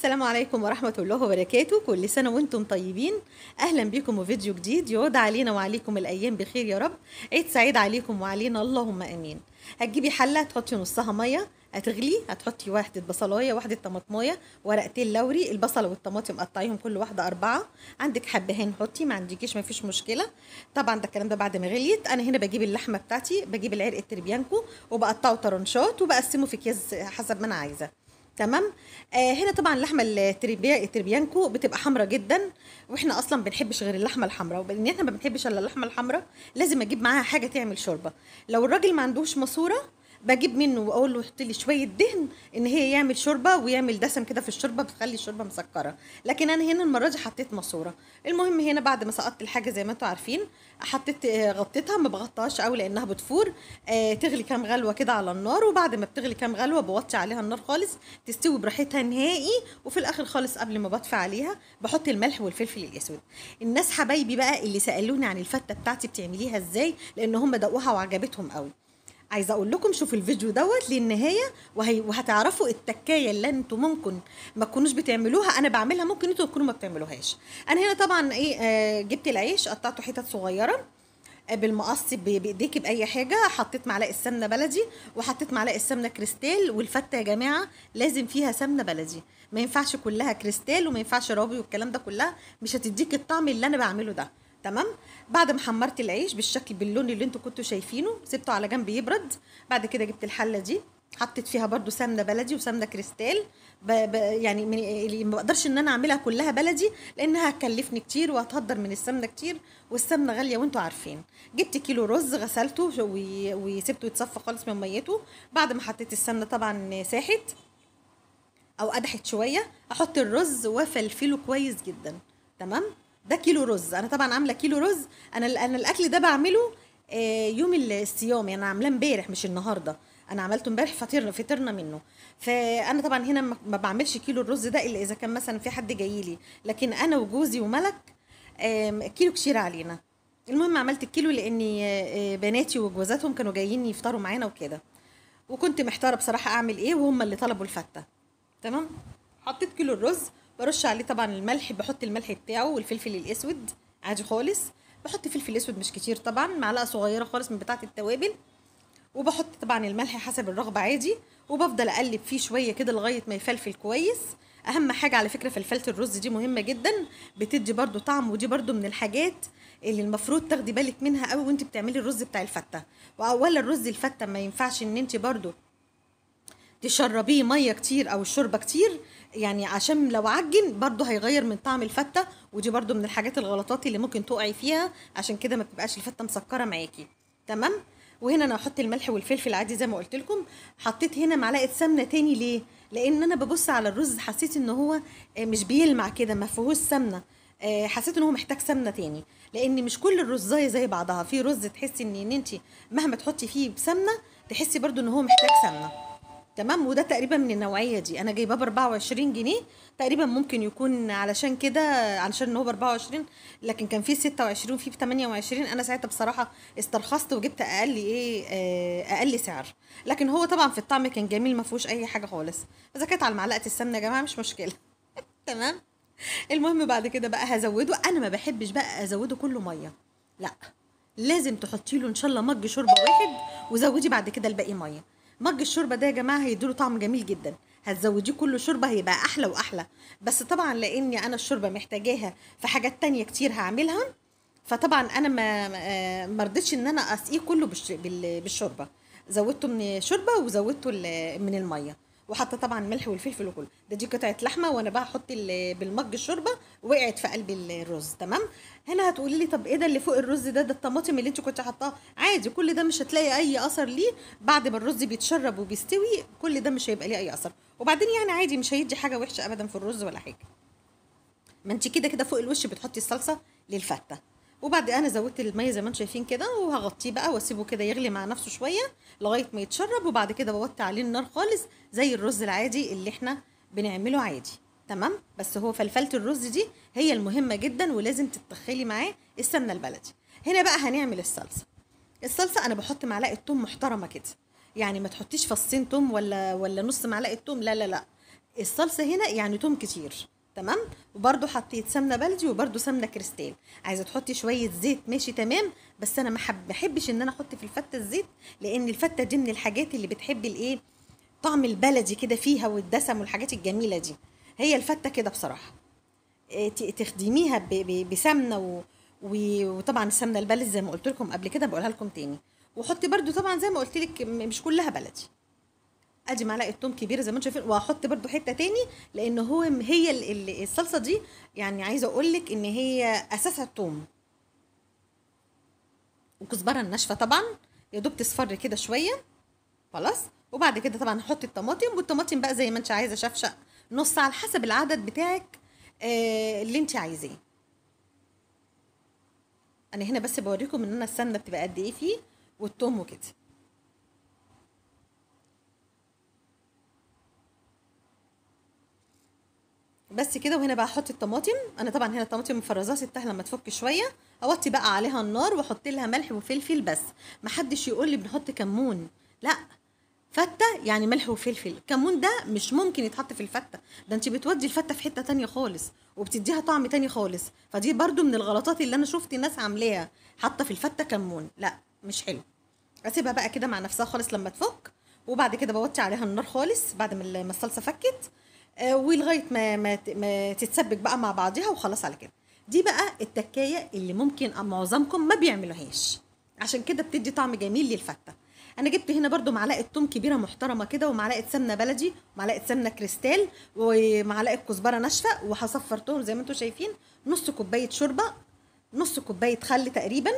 السلام عليكم ورحمة الله وبركاته. كل سنة وانتم طيبين. اهلا بكم وفيديو جديد. يعود علينا وعليكم الايام بخير يا رب. عيد سعيد عليكم وعلينا اللهم امين. هتجيبي حلة تحطي نصها مية هتغلي، هتحطي واحدة بصلاية، واحدة طماطماية، ورقتين لوري. البصلة والطماطم قطعيهم كل واحدة 4. عندك حبهان حطي، ما عندكيش ما فيش مشكلة. طبعا ده الكلام ده بعد ما غليت. انا هنا بجيب اللحمة بتاعتي، بجيب العرق التربيانكو وبقطعه طرنشات وبقسمه في اكياس حسب ما انا عايزة. تمام. هنا طبعا اللحمه التربيانكو بتبقى حمرا جدا، واحنا اصلا بنحبش غير اللحمه الحمراء، وبان احنا ما بنحبش الا اللحمه الحمراء لازم اجيب معاها حاجه تعمل شوربه. لو الراجل ما عندوش ماسوره بجيب منه واقول له حط لي شويه دهن ان هي يعمل شوربه ويعمل دسم كده في الشوربه، بتخلي الشوربه مسكره. لكن انا هنا المره دي حطيت ماسوره. المهم هنا بعد ما سقطت الحاجه زي ما انتم عارفين حطيت غطيتها، ما بغطاهاش قوي لانها بتفور. تغلي كام غلوه كده على النار، وبعد ما بتغلي كام غلوه بوطي عليها النار خالص تستوي براحتها نهائي. وفي الاخر خالص قبل ما بطفي عليها بحط الملح والفلفل الاسود. الناس حبايبي بقى اللي سالوني عن الفته بتاعتي بتعمليها ازاي، لان هم دقوها وعجبتهم قوي. عايزه اقول لكم شوفوا الفيديو دوت للنهايه وهتعرفوا التكايه اللي انتوا ممكن ما تكونوش بتعملوها انا بعملها، ممكن انتوا تكونوا ما بتعملوهاش. انا هنا طبعا جبت العيش قطعته حتت صغيره بالمقص بايديكي باي حاجه. حطيت معلقه سمنه بلدي وحطيت معلقه سمنه كريستال. والفته يا جماعه لازم فيها سمنه بلدي، ما ينفعش كلها كريستال وما ينفعش رابي والكلام ده كلها، مش هتديك الطعم اللي انا بعمله ده. تمام. بعد ما حمرت العيش بالشكل باللون اللي انتوا كنتوا شايفينه سبته على جنب يبرد. بعد كده جبت الحله دي حطيت فيها برضو سمنه بلدي وسمنه كريستال. يعني ما بقدرش ان انا اعملها كلها بلدي لانها هتكلفني كتير وهتهدر من السمنه كتير، والسمنه غاليه وانتوا عارفين. جبت كيلو رز غسلته وسبته يتصفى خالص من ميته. بعد ما حطيت السمنه طبعا ساحت او قدحت شويه، احط الرز وافلفله كويس جدا. تمام. ده كيلو رز، انا طبعا عامله كيلو رز. انا الاكل ده بعمله يوم الصيام، يعني انا عاملاه امبارح مش النهارده. انا عملته امبارح فطرنا منه. فانا طبعا هنا ما بعملش كيلو الرز ده الا اذا كان مثلا في حد جاي لي، لكن انا وجوزي وملك كيلو كتير علينا. المهم عملت الكيلو لاني بناتي وجوازاتهم كانوا جايين يفطروا معانا وكده، وكنت محتاره بصراحه اعمل ايه وهم اللي طلبوا الفته. تمام. حطيت كيلو الرز، برش عليه طبعا الملح، بحط الملح بتاعه والفلفل الاسود عادي خالص. بحط فلفل اسود مش كتير طبعا، معلقه صغيره خالص من بتاعه التوابل. وبحط طبعا الملح حسب الرغبه عادي، وبفضل اقلب فيه شويه كده لغايه ما يفلفل كويس. اهم حاجه على فكره فلفله الرز دي مهمه جدا، بتدي برضو طعم، ودي برضو من الحاجات اللي المفروض تاخدي بالك منها قوي وانت بتعملي الرز بتاع الفته. واولا الرز الفته ما ينفعش ان انت برضو تشربيه ميه كتير او الشوربه كتير، يعني عشان لو عجن برضو هيغير من طعم الفته، ودي برضو من الحاجات الغلطات اللي ممكن تقعي فيها، عشان كده ما بتبقاش الفته مسكره معاكي. تمام. وهنا انا هحط الملح والفلفل عادي زي ما قلت لكم. حطيت هنا معلقه سمنه تاني، ليه؟ لان انا ببص على الرز حسيت ان هو مش بيلمع كده، ما فيهوش سمنه. حسيت ان هو محتاج سمنه تاني، لان مش كل الرزايه زي بعضها. في رز تحسي ان انت مهما تحطي فيه بسمنه تحسي برضو ان هو محتاج سمنه. تمام. وده تقريبا من النوعيه دي، انا جايباه ب 24 جنيه تقريبا، ممكن يكون علشان كده، علشان هو ب 24. لكن كان في 26 وفي ب 28. انا ساعتها بصراحه استرخصت وجبت اقل اقل سعر. لكن هو طبعا في الطعم كان جميل، ما فيهوش اي حاجه خالص. اذا كانت على معلقه السمنه يا جماعه مش مشكله. تمام. المهم بعد كده بقى هزوده. انا ما بحبش بقى ازوده كله ميه، لا، لازم تحطي له ان شاء الله مج شوربه واحد وزودي بعد كده الباقي ميه. مج الشوربه ده يا جماعه هيديله طعم جميل جدا، هتزوديه كله شوربه هيبقى احلى واحلى. بس طبعا لاني انا الشوربه محتاجاها في حاجات تانية كتير هعملها، فطبعا انا ما رضيتش ان انا اسقيه كله بالشوربه. زودته من الشوربه وزودته من الميه، وحتى طبعا الملح والفلفل وكله ده. دي قطعه لحمه وانا بقى احط بالمج الشوربه وقعت في قلب الرز. تمام. هنا هتقولي لي طب ايه ده اللي فوق الرز ده الطماطم اللي انت كنت حاطاه عادي. كل ده مش هتلاقي اي اثر ليه بعد ما الرز بيتشرب وبيستوي، كل ده مش هيبقى ليه اي اثر. وبعدين يعني عادي مش هيدي حاجه وحشه ابدا في الرز ولا حاجه. ما انت كده كده فوق الوش بتحطي الصلصه للفته. وبعد انا زودت الميه زي ما انتم شايفين كده، وهغطيه بقى واسيبه كده يغلي مع نفسه شويه لغايه ما يتشرب. وبعد كده بوطي عليه النار خالص زي الرز العادي اللي احنا بنعمله عادي. تمام. بس هو فلفله الرز دي هي المهمه جدا، ولازم تتدخلي معاه السمنه البلدي. هنا بقى هنعمل الصلصه. الصلصه انا بحط معلقه توم محترمه كده، يعني ما تحطيش فصين توم ولا نص معلقه توم، لا لا لا، الصلصه هنا يعني توم كتير. تمام. وبرده حطيت سمنه بلدي وبرده سمنه كريستال. عايزه تحطي شويه زيت ماشي تمام، بس انا ما بحبش ان انا احط في الفته الزيت، لان الفته دي من الحاجات اللي بتحب الايه، طعم البلدي كده فيها والدسم والحاجات الجميله دي. هي الفته كده بصراحه. تخدميها بسمنه وطبعا السمنه البلدي زي ما قلت لكم قبل كده، بقولها لكم تاني. وحطي برده طبعا زي ما قلت لك مش كلها بلدي. ادي معلقه توم كبيره زي ما انتم شايفين، وهحط برده حته تاني، لان هي الصلصه دي يعني عايزه اقول لك ان هي اساسها التوم. وكزبره الناشفه طبعا يا دوب تصفر كده شويه. خلاص. وبعد كده طبعا هحط الطماطم، والطماطم بقى زي ما انت عايزه شفشق نص على حسب العدد بتاعك اللي انت عايزاه. انا هنا بس بوريكم ان انا السمنه بتبقى قد ايه فيه والثوم وكده. بس كده. وهنا بقى احط الطماطم. انا طبعا هنا الطماطم مفرزاها سبتها لما تفك شويه. اوطي بقى عليها النار واحط لها ملح وفلفل بس. محدش يقول لي بنحط كمون، لا. فته يعني ملح وفلفل. كمون ده مش ممكن يتحط في الفته، ده انت بتودي الفته في حته تانية خالص وبتديها طعم تاني خالص. فدي برضو من الغلطات اللي انا شفت ناس عاملاها، حاطه في الفته كمون، لا مش حلو. اسيبها بقى كده مع نفسها خالص لما تفك. وبعد كده بوطي عليها النار خالص بعد ما الصلصه فكت. ولغايه ما تتسبك بقى مع بعضها وخلاص على كده. دي بقى التكايه اللي ممكن معظمكم ما بيعملوهاش، عشان كده بتدي طعم جميل للفته. انا جبت هنا برضو معلقه توم كبيره محترمه كده، ومعلقه سمنه بلدي، ومعلقه سمنه كريستال، ومعلقه كزبره ناشفه، وهصفرتهم زي ما انتم شايفين. نص كوبايه شوربه، نص كوبايه خل تقريبا.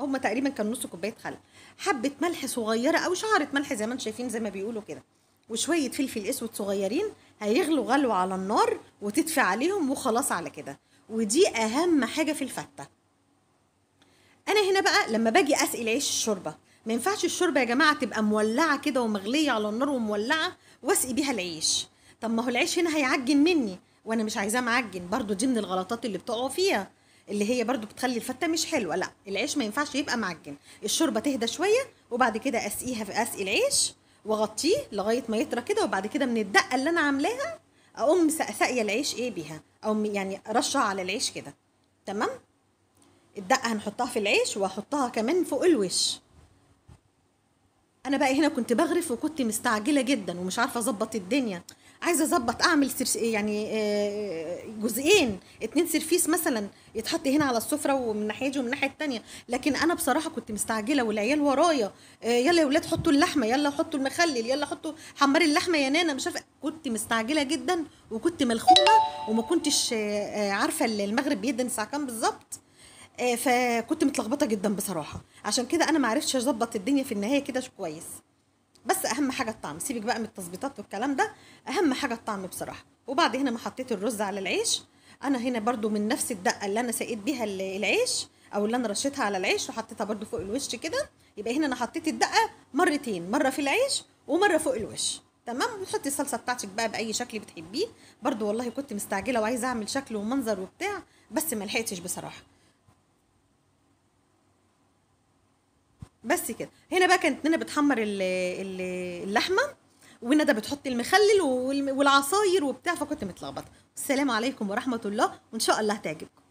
هما تقريبا كان نص كوبايه خل. حبه ملح صغيره او شعره ملح زي ما انتم شايفين زي ما بيقولوا كده. وشويه فلفل اسود صغيرين. هيغلوا غلو على النار وتدفي عليهم وخلاص على كده. ودي اهم حاجه في الفته. انا هنا بقى لما باجي اسقي العيش الشوربه، ما ينفعش الشوربه يا جماعه تبقى مولعه كده ومغليه على النار ومولعه واسقي بيها العيش. طب ما هو العيش هنا هيعجن مني وانا مش عايزاه معجن. برضو دي من الغلطات اللي بتقعوا فيها، اللي هي برضو بتخلي الفته مش حلوه. لا، العيش ما ينفعش يبقى معجن. الشوربه تهدى شويه وبعد كده اسقي العيش واغطيه لغايه ما يطرى كده. وبعد كده من الدقه اللي انا عاملاها اقوم ساقيه العيش ايه بيها، او يعني رشها على العيش كده. تمام. الدقه هنحطها في العيش وهحطها كمان فوق الوش. انا بقى هنا كنت بغرف وكنت مستعجله جدا ومش عارفه اظبط الدنيا. عايزه اظبط اعمل يعني جزئين 2 سرفيس مثلا يتحط هنا على السفره ومن ناحيه دي ومن الناحيه التانية. لكن انا بصراحه كنت مستعجله والعيال ورايا. يلا يا ولاد حطوا اللحمه، يلا حطوا المخلل، يلا حطوا حمار اللحمه يا نانا، مش عارفه. كنت مستعجله جدا وكنت ملخومه وما كنتش عارفه المغرب بيدن الساعه كام بالظبط. فكنت متلخبطه جدا بصراحه. عشان كده انا ما عرفتش اظبط الدنيا في النهايه كده كويس. بس اهم حاجه الطعم، سيبك بقى من التظبيطات والكلام ده. اهم حاجه الطعم بصراحه. وبعد هنا ما حطيت الرز على العيش. انا هنا برضو من نفس الدقه اللي انا سقيت بيها العيش، او اللي انا رشيتها على العيش وحطيتها برضو فوق الوش كده. يبقى هنا انا حطيت الدقه مرتين، مره في العيش ومره فوق الوش. تمام. وتحطي الصلصه بتاعتك بقى باي شكل بتحبيه. برضو والله كنت مستعجله وعايزه اعمل شكل ومنظر وبتاع، بس ما لحقتش بصراحه. بس كده. هنا بقى كانت ندى بتحمر اللحمه، وندى بتحط المخلل والعصاير وبتاع، فكنت متلخبطه. السلام عليكم ورحمه الله، وان شاء الله هتعجبكم.